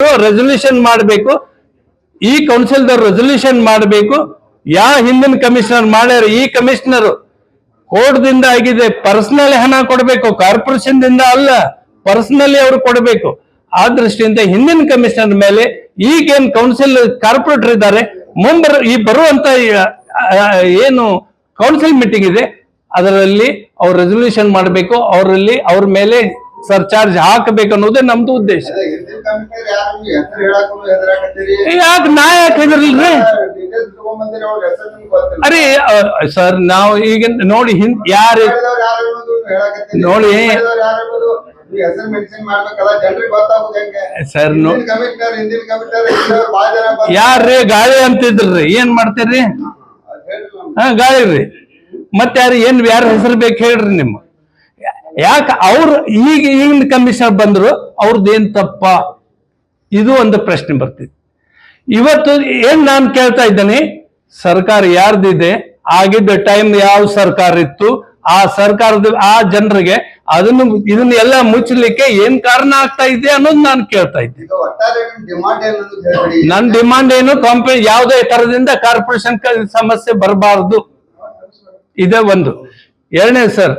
Resolution ಮಾಡಬೇಕು, ಈ ಕೌನ್ಸಿಲ್ದವ್ರು resolution ಮಾಡಬೇಕು. ಹಿಂದಿನ ಕಮಿಷನರ್ ಮಾಡ್ಯಾರ, ಈ ಕಮಿಷನರ್ ಕೋರ್ಟ್ದಿಂದ ಆಗಿದೆ, ಪರ್ಸನಲಿ ಹಣ ಕೊಡಬೇಕು, ಕಾರ್ಪೊರೇಷನ್ ದಿಂದ ಅಲ್ಲ, ಪರ್ಸನಲಿ ಅವರು ಕೊಡಬೇಕು. ಆ ದೃಷ್ಟಿಯಿಂದ ಹಿಂದಿನ ಕಮಿಷನರ್ ಮೇಲೆ ಈಗೇನ್ ಕೌನ್ಸಿಲ್ ಕಾರ್ಪೊರೇಟರ್ ಇದ್ದಾರೆ, ಈ ಬರುವಂತ ಏನು ಕೌನ್ಸಿಲ್ ಮೀಟಿಂಗ್ ಇದೆ ಅದರಲ್ಲಿ ಅವ್ರು ರೆಸೊಲ್ಯೂಷನ್ ಮಾಡಬೇಕು, ಅವ್ರ ಮೇಲೆ ಸರ್ಚಾರ್ಜ್ ಹಾಕಬೇಕು ಅನ್ನೋದೇ ನಮ್ದು ಉದ್ದೇಶ. ಯಾಕೆ ನಾ ಯಾಕೆ ಹೆದರ್ಲ್ರಿ? ಅರೆ ಸರ್, ನಾವು ಈಗ ನೋಡಿ ಯಾರು ನೋಡಿ ಸರ್ ಯಾರ್ರಿ ಗಾಳಿ ಅಂತಿದ್ರಿ, ಏನ್ ಮಾಡ್ತೀರಿ? ಗಾಳಿ ರೀ. ಮತ್ತೆ ಯಾರ ಹೆಸರು ಬೇಕು ಹೇಳ್ರಿ ನಿಮ್ಮ? ಯಾಕೆ ಅವ್ರು ಈಗಿನ ಕಮಿಷನರ್ ಬಂದ್ರು, ಅವ್ರದ್ದೇನ್ ತಪ್ಪ? ಇದು ಒಂದು ಪ್ರಶ್ನೆ ಬರ್ತಿದೆ. ಇವತ್ತು ಏನ್ ನಾನು ಕೇಳ್ತಾ ಇದ್ದೇನೆ, ಸರ್ಕಾರ ಯಾರ್ದಿದೆ, ಆಗಿದ್ದ ಟೈಮ್ ಯಾವ ಸರ್ಕಾರ ಇತ್ತು, ಆ ಸರ್ಕಾರದ ಆ ಜನರಿಗೆ ಇದನ್ನ ಎಲ್ಲ ಮುಚ್ಚಲಿಕ್ಕೆ ಏನ್ ಕಾರಣ ಆಗ್ತಾ ಇದೆ ಅನ್ನೋದು ನಾನು ಕೇಳ್ತಾ ಇದ್ದೆ. ನನ್ನ ಡಿಮಾಂಡ್ ಏನು, ಯಾವುದೇ ತರದಿಂದ ಕಾರ್ಪೊರೇಷನ್ ಸಮಸ್ಯೆ ಬರಬಾರದು. ಇದೇ ಒಂದು. ಎರಡನೇ ಸರ್,